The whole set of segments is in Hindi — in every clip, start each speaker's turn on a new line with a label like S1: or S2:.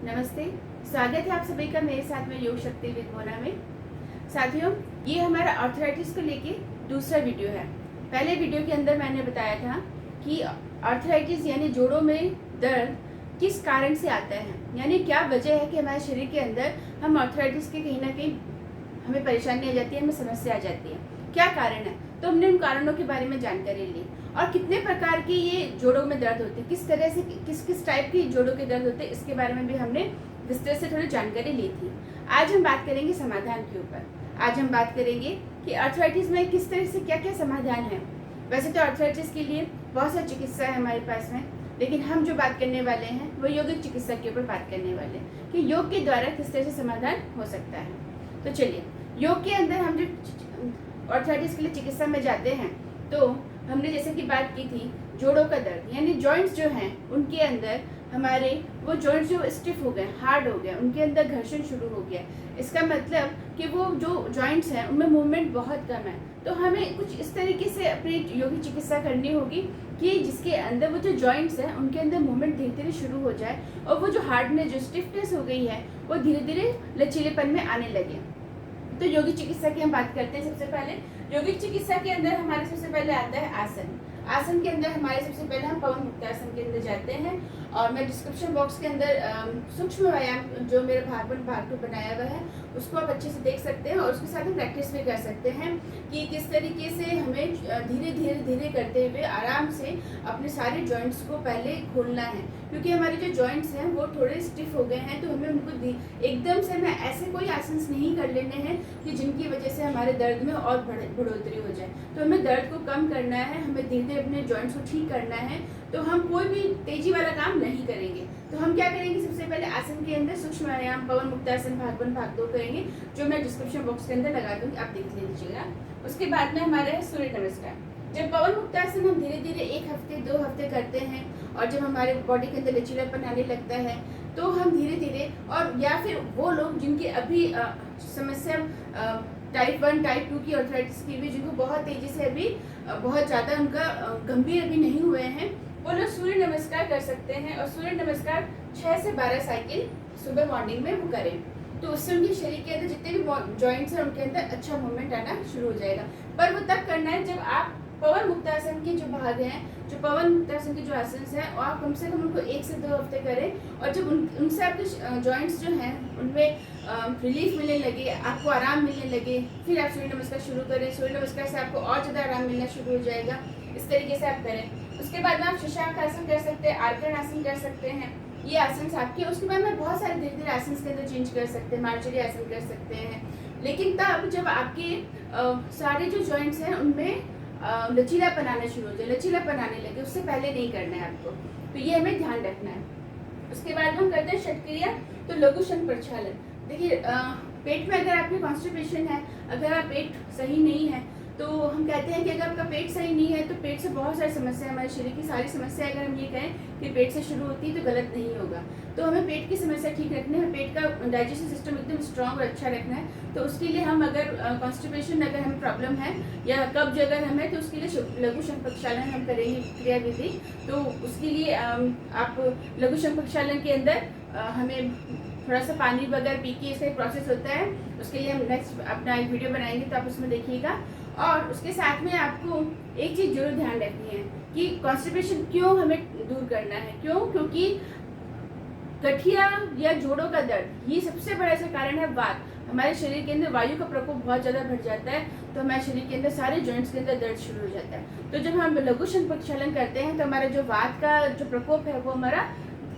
S1: नमस्ते, स्वागत है आप सभी का मेरे साथ में योग शक्ति विद मोना में। साथियों, ये हमारा आर्थराइटिस को लेके दूसरा वीडियो है। पहले वीडियो के अंदर मैंने बताया था कि आर्थराइटिस यानी जोड़ों में दर्द किस कारण से आता है, यानी क्या वजह है कि हमारे शरीर के अंदर हम आर्थराइटिस के कहीं ना कहीं हमें परेशानी आ जाती है, हमें समस्या आ जाती है, क्या कारण है। तो हमने उन कारणों के बारे में जानकारी ली और कितने प्रकार के ये जोड़ों में दर्द होते हैं, किस तरह से किस टाइप के जोड़ों के दर्द होते हैं, इसके बारे में भी हमने विस्तार से थोड़ी जानकारी ली थी। आज हम बात करेंगे समाधान के ऊपर। आज हम बात करेंगे कि आर्थराइटिस में किस तरह से क्या क्या समाधान है। वैसे तो आर्थराइटिस के लिए बहुत सारी चिकित्सा है हमारे पास में, लेकिन हम जो बात करने वाले हैं वो योगिक चिकित्सा के ऊपर बात करने वाले हैं कि योग के द्वारा किस तरह से समाधान हो सकता है। तो चलिए, योग के अंदर हम जो आर्थराइटिस के लिए चिकित्सा में जाते हैं तो हमने जैसे कि बात की थी जोड़ों का दर्द, यानी जॉइंट्स जो हैं उनके अंदर हमारे वो जॉइंट्स जो स्टिफ हो गए, हार्ड हो गए, उनके अंदर घर्षण शुरू हो गया। इसका मतलब कि वो जो जॉइंट्स हैं उनमें मूवमेंट बहुत कम है। तो हमें कुछ इस तरीके से अपनी योगिक चिकित्सा करनी होगी कि जिसके अंदर वो जो जॉइंट्स हैं उनके अंदर मूवमेंट धीरे धीरे शुरू हो जाए और वो जो हार्डनेस, जो स्टिफनेस हो गई है, वो धीरे धीरे लचीलेपन में आने लगे। तो योगिक चिकित्सा की हम बात करते हैं। सबसे पहले योगिक चिकित्सा के अंदर हमारे सबसे पहले आता है आसन। आसन के अंदर हमारे सबसे पहले हम पवन मुक्तासन के अंदर जाते हैं और मैं डिस्क्रिप्शन बॉक्स के अंदर सूक्ष्म व्यायाम जो मेरे भाग को बनाया हुआ है उसको आप अच्छे से देख सकते हैं और उसके साथ हम प्रैक्टिस भी कर सकते हैं कि किस तरीके से हमें धीरे धीरे धीरे करते हुए आराम से अपने सारे जॉइंट्स को पहले खोलना है, क्योंकि हमारे जो जॉइंट्स हैं वो थोड़े स्टिफ हो गए हैं। तो हमें उनको एकदम से हमें ऐसे कोई आसन नहीं कर लेने हैं कि जिनकी वजह से हमारे दर्द में और बढ़ोतरी हो जाए। तो हमें दर्द को कम करना है, हमें धीरे धीरे अपने जॉइंट्स को ठीक करना है। तो हम कोई भी तेजी वाला काम नहीं करेंगे। तो हम क्या करेंगे, सबसे पहले आसन के अंदर सूक्ष्म व्यायाम पवन मुक्तासन भाग 1 भाग 2 करेंगे, जो मैं डिस्क्रिप्शन बॉक्स के अंदर लगा दूंगी, आप देख लीजिएगा। उसके बाद में हमारा है सूर्य नमस्कार। जब पवन मुक्तासन हम धीरे धीरे 1 हफ्ते 2 हफ्ते करते हैं और जब हमारे बॉडी के अंदर लचीलापन आने लगता है तो हम धीरे धीरे, और या फिर वो लोग जिनकी अभी समस्या टाइप 1 टाइप 2 की आर्थराइटिस की भी, जिनको बहुत तेजी से अभी बहुत ज़्यादा उनका गंभीर अभी नहीं हुए हैं, वो लोग सूर्य नमस्कार कर सकते हैं। और सूर्य नमस्कार 6 से 12 साइकिल सुबह मॉर्निंग में वो करें, तो उससे उनके शरीर के अंदर जितने भी जॉइंट्स हैं उनके अंदर अच्छा मूवमेंट आना शुरू हो जाएगा। पर वो तब करना है जब आप पवन मुक्तासन के जो भाग हैं, जो पवन मुक्तासन के जो आसन हैं, और आप कम से कम उनको 1 से 2 हफ्ते करें। और जब उनसे आपके जॉइंट्स जो हैं उनमें रिलीफ मिलने लगे, आपको आराम मिलने लगे, फिर आप सूर्य नमस्कार शुरू करें। सूर्य नमस्कार से आपको और ज़्यादा आराम मिलना शुरू हो जाएगा। इस तरीके से आप करें। उसके बाद में आप शशांक आसन कर सकते हैं, आर्कन आसन कर सकते हैं। ये आसन आपके, उसके बाद में बहुत सारे धीरे धीरे आसन के अंदर चेंज कर सकते हैं, मार्जरी आसन कर सकते हैं। लेकिन तब जब आपके सारे जो जॉइंट्स हैं उनमें लचीलापन आना शुरू हो जाए, लचीलापन आने लगे, उससे पहले नहीं करना है आपको। तो ये हमें ध्यान रखना है। उसके बाद हम करते हैं षटक्रिया, तो लघु शंख प्रक्षालन। देखिए, पेट में अगर आपकी कॉन्स्टिपेशन है, अगर आप पेट सही नहीं है, तो हम कहते हैं कि अगर आपका पेट सही नहीं है तो पेट से बहुत सारी समस्या, हमारे शरीर की सारी समस्या अगर हम ये कहें कि पेट से शुरू होती है तो गलत नहीं होगा। तो हमें पेट की समस्या ठीक रखनी है, पेट का डाइजेशन सिस्टम एकदम स्ट्रांग और अच्छा रखना है। तो उसके लिए हम अगर कॉन्स्टिपेशन अगर हमें प्रॉब्लम है या कब्ज अगर हमें, तो उसके लिए लघु शंख प्रक्षालन हम करेंगे क्रिया विधि। तो उसके लिए आप लघु शंख प्रक्षालन के अंदर हमें थोड़ा सा पानी वगैरह पी के, इसका एक प्रोसेस होता है, उसके लिए हम नेक्स्ट अपना एक वीडियो बनाएंगे तो आप उसमें देखिएगा। और उसके साथ में आपको एक चीज़ जरूर ध्यान रखनी है कि कॉन्स्टिपेशन क्यों हमें दूर करना है। क्यों? क्योंकि गठिया या जोड़ों का दर्द, ये सबसे बड़ा ऐसा कारण है वात। हमारे शरीर के अंदर वायु का प्रकोप बहुत ज़्यादा बढ़ जाता है, तो हमारे शरीर के अंदर सारे जॉइंट्स के अंदर दर्द शुरू हो जाता है। तो जब हम लघु शंख प्रक्षालन करते हैं तो हमारा जो वात का जो प्रकोप है वो हमारा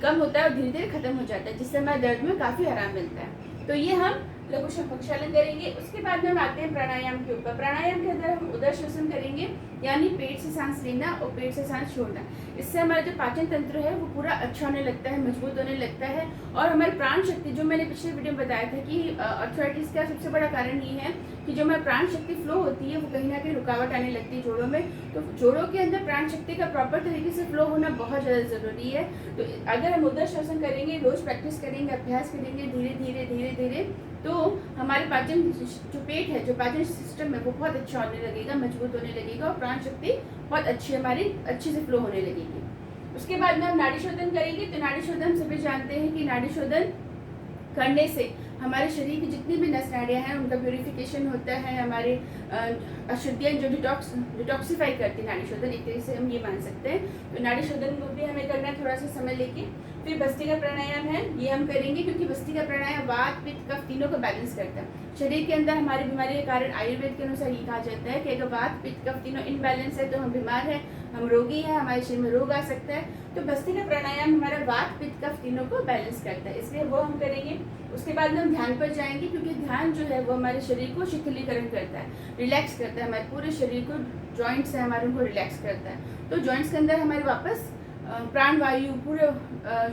S1: कम होता है और धीरे धीरे खत्म हो जाता है, जिससे हमारे दर्द में काफ़ी आराम मिलता है। तो ये हम लघु शंख प्रक्षालन करेंगे। उसके बाद में हम आते हैं प्राणायाम के ऊपर। प्राणायाम के अंदर हम उदर श्वसन करेंगे, यानी पेट से सांस लेना और पेट से सांस छोड़ना। इससे हमारा जो पाचन तंत्र है वो पूरा अच्छा होने लगता है, मजबूत होने लगता है। और हमारी प्राण शक्ति, जो मैंने पिछले वीडियो में बताया था कि आर्थराइटिस का सबसे बड़ा कारण ये है कि जो हमारी प्राण शक्ति फ्लो होती है वो कहीं ना कहीं रुकावट आने लगती है जोड़ों में। तो जोड़ों के अंदर प्राण शक्ति का प्रॉपर तरीके से फ्लो होना बहुत ज़्यादा ज़रूरी है। तो अगर हम उदर श्वसन करेंगे, रोज प्रैक्टिस करेंगे, अभ्यास करेंगे धीरे धीरे धीरे धीरे, तो हमारे पाचन जो पेट है, जो पाचन सिस्टम है वो बहुत अच्छा होने लगेगा, मजबूत होने लगेगा और प्राण शक्ति बहुत अच्छी हमारी अच्छे से फ्लो होने लगेगी। उसके बाद में हम नाड़ी शोधन करेंगे। तो नाड़ी शोधन हम सभी जानते हैं कि नाड़ी शोधन करने से हमारे शरीर की जितनी भी नस नाड़ियाँ हैं उनका प्यूरिफिकेशन होता है, हमारे अशुद्धियाँ जो डिटॉक्सिफाई करती है नाड़ी शोधन, एक तरीके से हम ये मान सकते हैं। तो नाड़ी शोधन को भी हमें करना है थोड़ा सा समय लेके। फिर भस्त्रिका प्राणायाम है, ये हम करेंगे क्योंकि भस्त्रिका प्राणायाम वात पित्त कफ तीनों को बैलेंस करता है। शरीर के अंदर हमारी बीमारी के कारण आयुर्वेद के अनुसार ये कहा जाता है कि अगर वात पित्त कफ तीनों इनबैलेंस है तो हम बीमार हैं, हम रोगी हैं, हमारे शरीर में रोग आ सकता है। तो भस्त्रिका प्राणायाम हमारा वात पित्त कफ तीनों को बैलेंस करता है, इसलिए वो हम करेंगे। उसके बाद में हम ध्यान पर जाएंगे क्योंकि ध्यान जो है वो हमारे शरीर को शिथिलीकरण करता है, रिलैक्स करता है, हमारे पूरे शरीर को, जॉइंट्स है हमारे उनको रिलैक्स करता है। तो जॉइंट्स के अंदर हमारे वापस प्राण वायु, पूरे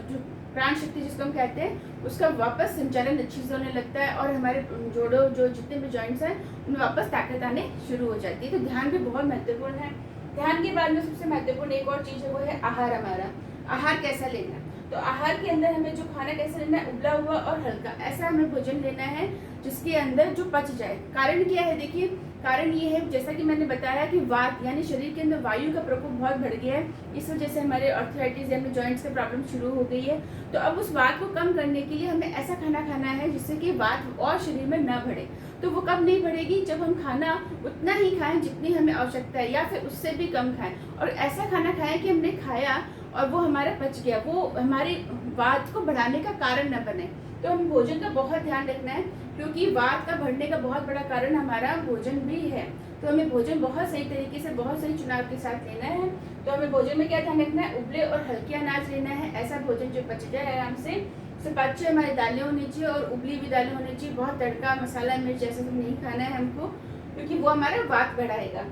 S1: जो प्राण शक्ति जिसको हम कहते हैं उसका वापस संचालन अच्छी से होने लगता है और हमारे जोड़ों जो जितने भी जॉइंट्स हैं उनमें वापस ताकत आने शुरू हो जाती है। तो ध्यान भी बहुत महत्वपूर्ण है। ध्यान के बाद में सबसे महत्वपूर्ण एक और चीज़ है, वो है आहार। हमारा आहार कैसा लेना है, तो आहार के अंदर हमें जो खाना कैसे लेना है, उबला हुआ और हल्का, ऐसा हमें भोजन लेना है जिसके अंदर जो पच जाए। कारण क्या है, देखिए कारण ये है जैसा कि मैंने बताया कि वात यानी शरीर के अंदर वायु का प्रकोप बहुत बढ़ गया है, इस वजह से हमारे आर्थराइटिस यानी जॉइंट्स का प्रॉब्लम शुरू हो गई है। तो अब उस वात को कम करने के लिए हमें ऐसा खाना खाना है जिससे कि वात और शरीर में न बढ़े। तो वो कब नहीं बढ़ेगी, जब हम खाना उतना ही खाएं जितनी हमें आवश्यकता है या फिर उससे भी कम खाएं, और ऐसा खाना खाएं कि हमने खाया और वो हमारा पच गया, वो हमारी वात को बढ़ाने का कारण न बने। तो हम भोजन का बहुत ध्यान रखना है क्योंकि वात का बढ़ने का बहुत बड़ा कारण हमारा भोजन भी है। तो हमें भोजन बहुत सही तरीके से, बहुत सही चुनाव के साथ लेना है। तो हमें भोजन में क्या ध्यान रखना है, उबले और हल्के अनाज लेना है, ऐसा भोजन जो पच जाए आराम से। सुपाच्य हमारी दालें होनी चाहिए और उबली भी दालें होनी चाहिए, बहुत तड़का मसाला मिर्च जैसे सब नहीं खाना है हमको, क्योंकि वो हमारा वात बढ़ाएगा।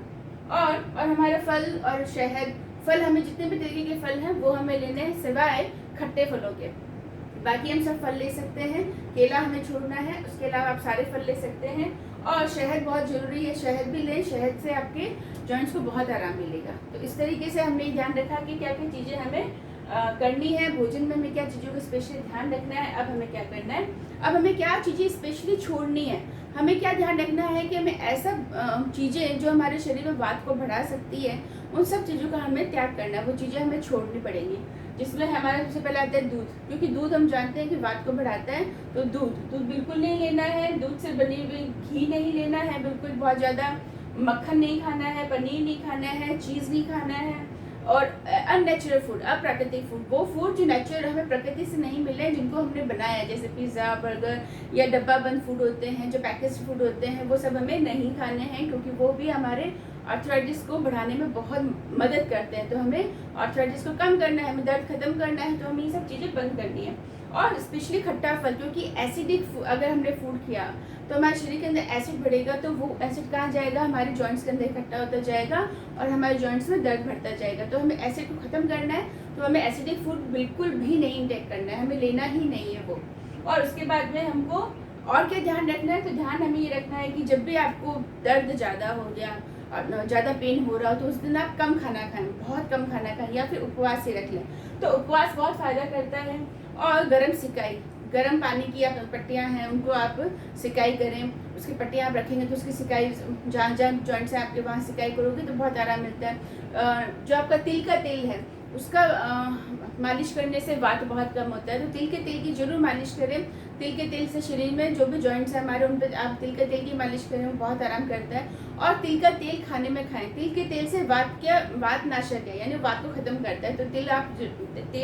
S1: और हमारा फल और शहद, फल हमें जितने भी तरीके के फल हैं वो हमें लेने हैं सिवाय खट्टे फलों के, बाकी हम सब फल ले सकते हैं। केला हमें छोड़ना है, उसके अलावा आप सारे फल ले सकते हैं। और शहद बहुत ज़रूरी है, शहद भी लें, शहद से आपके जॉइंट्स को बहुत आराम मिलेगा। तो इस तरीके से हमने ध्यान रखा कि क्या क्या चीज़ें हमें करनी है, भोजन में हमें क्या चीज़ों का स्पेशली ध्यान रखना है। अब हमें क्या करना है, अब हमें क्या चीज़ें स्पेशली छोड़नी है। हमें क्या ध्यान रखना है कि हमें ऐसा चीज़ें जो हमारे शरीर में वात को बढ़ा सकती है उन सब चीज़ों का हमें त्याग करना है, वो चीज़ें हमें छोड़नी पड़ेंगी। जिसमें हमारा सबसे पहले आता है दूध, क्योंकि दूध हम जानते हैं कि वात को बढ़ाता है। तो दूध बिल्कुल नहीं लेना है, दूध से बनी हुई घी नहीं लेना है, बिल्कुल बहुत ज़्यादा मक्खन नहीं खाना है, पनीर नहीं खाना है, चीज़ नहीं खाना है। और अननेचुरल फूड, अप्राकृतिक फूड, वो फूड जो नेचुरल हमें प्रकृति से नहीं मिले, जिनको हमने बनाया है, जैसे पिज़्ज़ा, बर्गर या डब्बा बंद फूड होते हैं, जो पैकेज फूड होते हैं, वो सब हमें नहीं खाने हैं क्योंकि वो भी हमारे आर्थराइटिस को बढ़ाने में बहुत मदद करते हैं। तो हमें आर्थराइटिस को कम करना है, हमें दर्द खत्म करना है, तो हमें ये सब चीज़ें बंद करनी है। और स्पेशली खट्टा फल, क्योंकि एसिडिक अगर हमने फूड किया तो हमारे शरीर के अंदर एसिड बढ़ेगा, तो वो एसिड कहाँ जाएगा, हमारे जॉइंट्स के अंदर इकट्ठा होता जाएगा और हमारे जॉइंट्स में दर्द बढ़ता जाएगा। तो हमें एसिड को ख़त्म करना है, तो हमें एसिडिक फूड बिल्कुल भी नहीं इंटेक करना है, हमें लेना ही नहीं है वो। और उसके बाद में हमको और क्या ध्यान रखना है, तो ध्यान हमें ये रखना है कि जब भी आपको दर्द ज़्यादा हो गया, ज़्यादा पेन हो रहा हो, तो उस दिन आप कम खाना खाएं, बहुत कम खाना खाएं, या फिर उपवास से रख लें। तो उपवास बहुत फ़ायदा करता है। और गर्म सिकाई, गर्म पानी की आप पट्टियाँ हैं उनको आप सिकाई करें, उसकी पट्टियाँ आप रखेंगे तो उसकी सिकाई जहाँ जहाँ जॉइंट्स है आपके वहाँ सिकाई करोगे तो बहुत आराम मिलता है। जो आपका तिल का तेल है उसका मालिश करने से वात बहुत कम होता है, तो तिल के तेल की जरूर मालिश करें। तिल के तेल से शरीर में जो भी जॉइंट्स हैं हमारे उन पर आप तिल के तेल की मालिश करें, वो बहुत आराम करता है। और तिल का तेल खाने में खाएं, तिल के तेल से वात नाशक है, यानी वात को ख़त्म करता है। तो तेल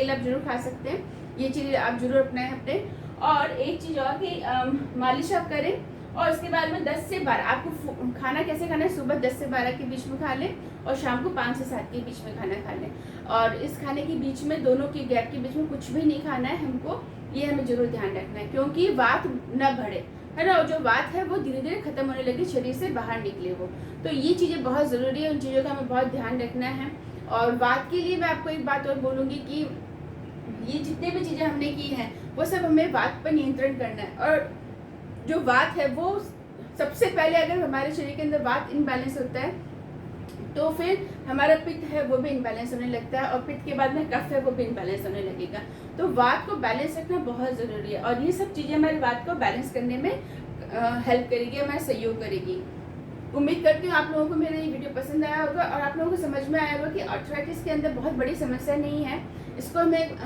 S1: आप जरूर खा सकते हैं, ये चीज़ आप जरूर अपनाएं अपने। और एक चीज़ और कि मालिश आप करें और उसके बाद में 10 से 12 आपको खाना कैसे खाना है, सुबह 10 से 12 के बीच में खा लें और शाम को 5 से 7 के बीच में खाना खा लें। और इस खाने के बीच में, दोनों के गैप के बीच में कुछ भी नहीं खाना है हमको, ये हमें जरूर ध्यान रखना है, क्योंकि वात न बढ़े, है ना। और जो वात है वो धीरे धीरे खत्म होने लगे, शरीर से बाहर निकले वो। तो ये चीज़ें बहुत ज़रूरी है, उन चीज़ों का हमें बहुत ध्यान रखना है। और वात के लिए मैं आपको एक बात और बोलूँगी कि ये जितने भी चीज़ें हमने की हैं वो सब हमें वात पर नियंत्रण करना है। और जो वात है वो सबसे पहले, अगर हमारे शरीर के अंदर वात इनबैलेंस होता है तो फिर हमारा पित्त है वो भी इनबैलेंस होने लगता है, और पित्त के बाद में कफ है वो भी इनबैलेंस होने लगेगा। तो वात को बैलेंस रखना बहुत ज़रूरी है और ये सब चीज़ें हमारे वात को बैलेंस करने में हेल्प करेगी, हमारा सहयोग करेगी। उम्मीद करती हूँ आप लोगों को मेरा ये वीडियो पसंद आया होगा और आप लोगों को समझ में आया होगा कि आर्थराइटिस के अंदर बहुत बड़ी समस्या नहीं है, इसको हमें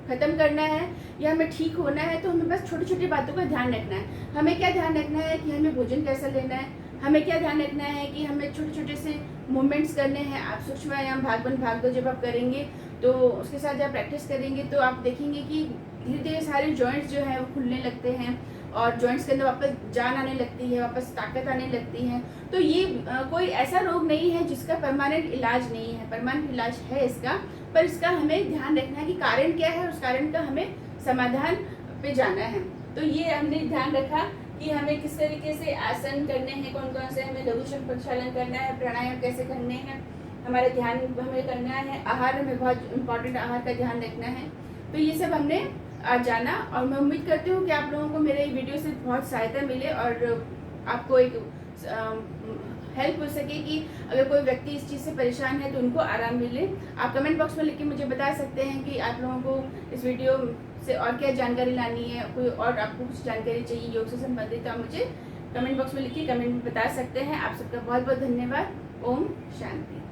S1: ख़त्म करना है या हमें ठीक होना है। तो हमें बस छोटी छोटी बातों का ध्यान रखना है। हमें क्या ध्यान रखना है कि हमें भोजन कैसा लेना है, हमें क्या ध्यान रखना है कि हमें छोटे छोटे से मूवमेंट्स करने हैं। आप सूक्ष्म व्यायाम भाग दो जब आप करेंगे तो उसके साथ जब प्रैक्टिस करेंगे तो आप देखेंगे कि धीरे धीरे सारे जॉइंट्स जो है वो खुलने लगते हैं और जॉइंट्स के अंदर वापस जान आने लगती है, वापस ताकत आने लगती है। तो ये कोई ऐसा रोग नहीं है जिसका परमानेंट इलाज नहीं है, परमानेंट इलाज है इसका, पर इसका हमें ध्यान रखना है कि कारण क्या है, उस कारण का हमें समाधान पे जाना है। तो ये हमने ध्यान रखा कि हमें किस तरीके से आसन करने हैं, कौन कौन से हमें लघु शंख प्रक्षालन करना है, प्राणायाम कैसे करने हैं, हमारा ध्यान हमें करना है, आहार हमें बहुत इम्पोर्टेंट आहार का ध्यान रखना है। तो ये सब हमने आज जाना और मैं उम्मीद करती हूँ कि आप लोगों को मेरे वीडियो से बहुत सहायता मिले और आपको एक हेल्प हो सके कि अगर कोई व्यक्ति इस चीज़ से परेशान है तो उनको आराम मिले। आप कमेंट बॉक्स में लिख के मुझे बता सकते हैं कि आप लोगों को इस वीडियो से और क्या जानकारी लानी है, कोई और आपको कुछ जानकारी चाहिए योग से संबंधित, तो आप मुझे कमेंट बॉक्स में लिख के कमेंट में बता सकते हैं। आप सबका बहुत बहुत धन्यवाद। ओम शांति।